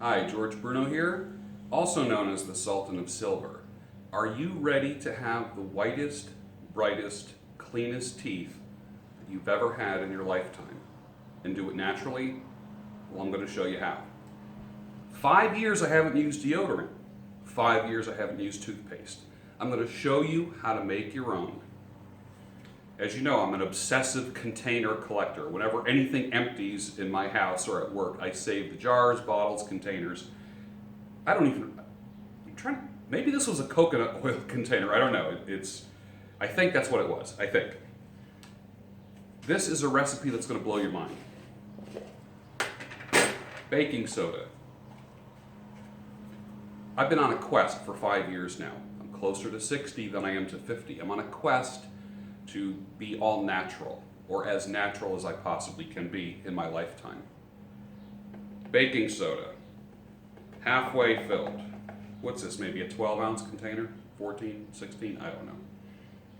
Hi, George Bruno here, also known as the Sultan of Silver. Are you ready to have the whitest, brightest, cleanest teeth that you've ever had in your lifetime and do it naturally? Well, I'm going to show you how. 5 years I haven't used deodorant. 5 years I haven't used toothpaste. I'm going to show you how to make your own. As you know, I'm an obsessive container collector. Whenever anything empties in my house or at work, I save the jars, bottles, containers. I'm trying, maybe this was a coconut oil container, I don't know. I think that's what it was, I think. This is a recipe that's gonna blow your mind. Baking soda. I've been on a quest for 5 years now. I'm closer to 60 than I am to 50. I'm on a quest to be all natural, or as natural as I possibly can be in my lifetime. Baking soda, halfway filled. What's this, maybe a 12-ounce container? 14, 16, I don't know.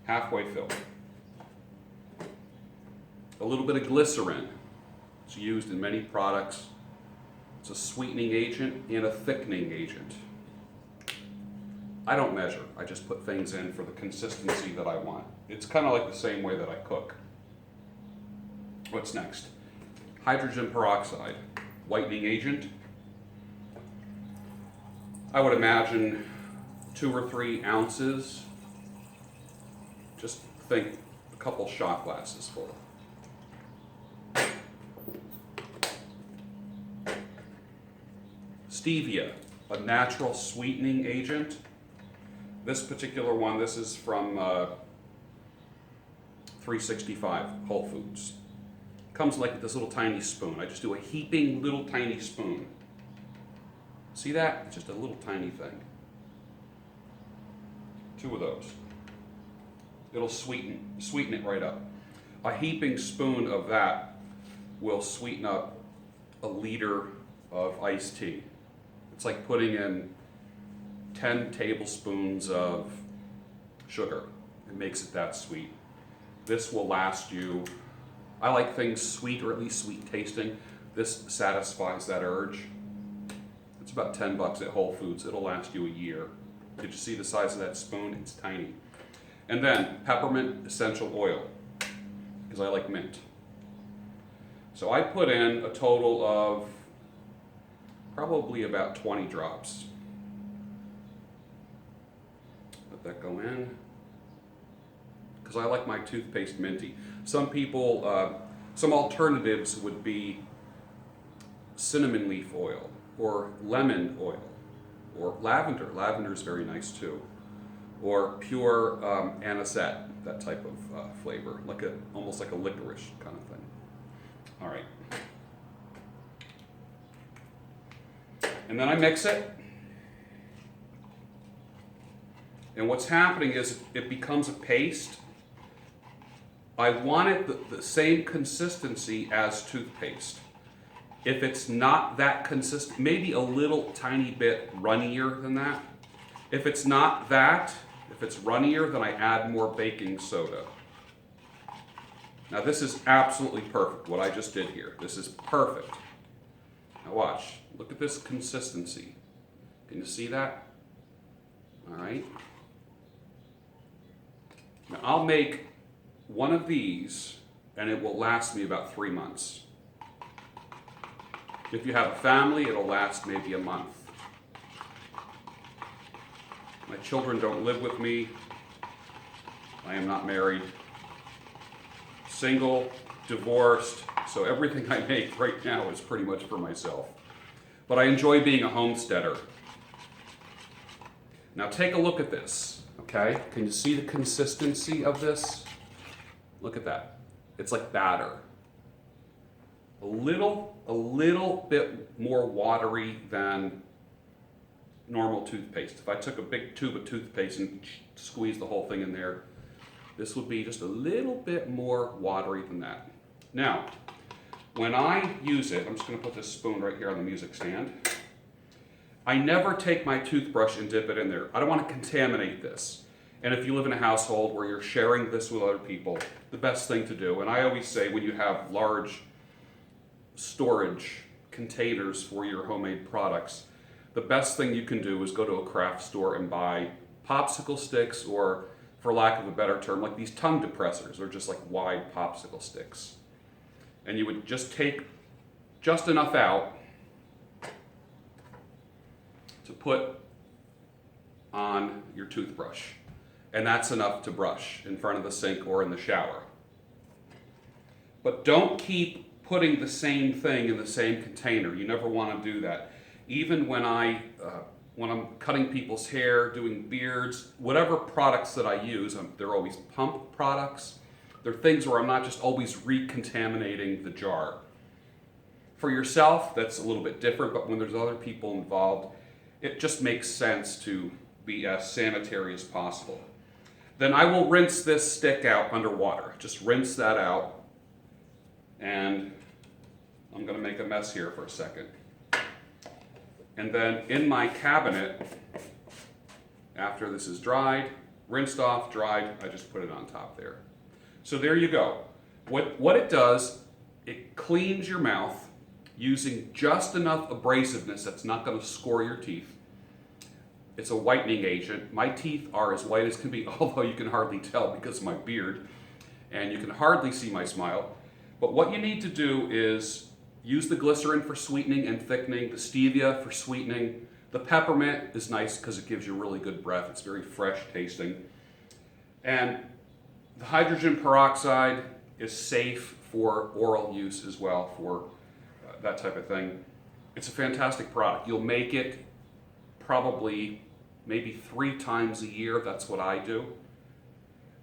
Halfway filled. A little bit of glycerin. It's used in many products. It's a sweetening agent and a thickening agent. I don't measure, I just put things in for the consistency that I want. It's kind of like the same way that I cook. What's next? Hydrogen peroxide, whitening agent. I would imagine 2 or 3 ounces. Just think a couple shot glasses full. Stevia, a natural sweetening agent. This particular one, this is from 365 Whole Foods. Comes like this little tiny spoon. I just do a heaping little tiny spoon. See that? It's just a little tiny thing. 2 of those. It'll sweeten it right up. A heaping spoon of that will sweeten up a liter of iced tea. It's like putting in 10 tablespoons of sugar. It makes it that sweet. This will last you, I like things sweet or at least sweet tasting. This satisfies that urge. It's about 10 bucks at Whole Foods. It'll last you a year. Did you see the size of that spoon? It's tiny. And then peppermint essential oil, because I like mint. So I put in a total of probably about 20 drops. Let that go in, because I like my toothpaste minty. Some people, some alternatives would be cinnamon leaf oil or lemon oil or lavender. Lavender is very nice too. Or pure anisette, that type of flavor, almost like a licorice kind of thing. All right. And then I mix it. And what's happening is it becomes a paste. I want it the same consistency as toothpaste. If it's not that consistent, maybe a little tiny bit runnier than that. If it's not that, if it's runnier, then I add more baking soda. Now this is absolutely perfect, what I just did here. This is perfect. Now watch, look at this consistency. Can you see that? All right. Now I'll make one of these and it will last me about 3 months. If you have a family, it'll last maybe a month. My children don't live with me. I am not married. Single, divorced, so everything I make right now is pretty much for myself. But I enjoy being a homesteader. Now take a look at this, okay? Can you see the consistency of this? Look at that. It's like batter. A little bit more watery than normal toothpaste. If I took a big tube of toothpaste and squeezed the whole thing in there, this would be just a little bit more watery than that. Now, when I use it, I'm just going to put this spoon right here on the music stand. I never take my toothbrush and dip it in there. I don't want to contaminate this. And if you live in a household where you're sharing this with other people, the best thing to do, and I always say when you have large storage containers for your homemade products, the best thing you can do is go to a craft store and buy popsicle sticks, or for lack of a better term, like these tongue depressors, or just like wide popsicle sticks. And you would just take just enough out to put on your toothbrush. And that's enough to brush in front of the sink or in the shower. But don't keep putting the same thing in the same container. You never want to do that. Even when I'm cutting people's hair, doing beards, whatever products that I use, they're always pump products. They're things where I'm not just always recontaminating the jar. For yourself, that's a little bit different, but when there's other people involved, it just makes sense to be as sanitary as possible. Then I will rinse this stick out underwater. Just rinse that out. And I'm going to make a mess here for a second. And then in my cabinet, after this is dried, rinsed off, dried, I just put it on top there. So there you go. What it does, it cleans your mouth using just enough abrasiveness that's not going to score your teeth. It's a whitening agent. My teeth are as white as can be, although you can hardly tell because of my beard, and you can hardly see my smile. But what you need to do is use the glycerin for sweetening and thickening, the stevia for sweetening. The peppermint is nice because it gives you really good breath. It's very fresh tasting. And the hydrogen peroxide is safe for oral use as well, for that type of thing. It's a fantastic product. You'll make it probably maybe 3 times a year. That's what I do.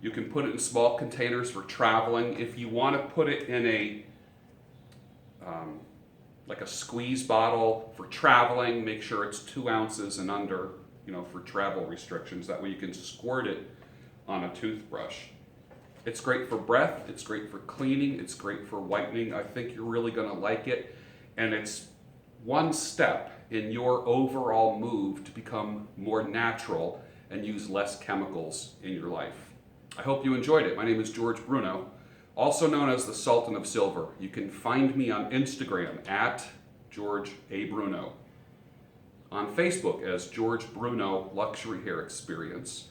You can put it in small containers for traveling. If you want to put it in a like a squeeze bottle for traveling, make sure it's 2 ounces and under, for travel restrictions. That way you can squirt it on a toothbrush. It's great for breath, it's great for cleaning, it's great for whitening. I think you're really going to like it. And it's one step in your overall move to become more natural and use less chemicals in your life. I hope you enjoyed it. My name is George Bruno, also known as the Sultan of Silver. You can find me on Instagram at George A. Bruno, on Facebook as George Bruno Luxury Hair Experience.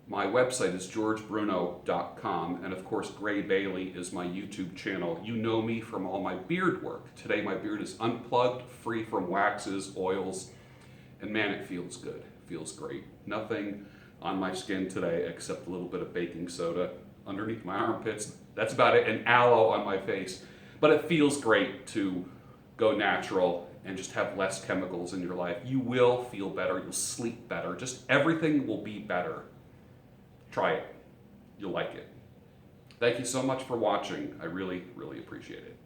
My website is georgebruno.com, and of course Gray Bailey is my YouTube channel. You know me from all my beard work. Today my beard is unplugged, free from waxes, oils, and man, it feels good. It feels great. Nothing on my skin today except a little bit of baking soda underneath my armpits. That's about it, and aloe on my face. But it feels great to go natural and just have less chemicals in your life. You will feel better, you'll sleep better, just everything will be better. Try it. You'll like it. Thank you so much for watching. I really, really appreciate it.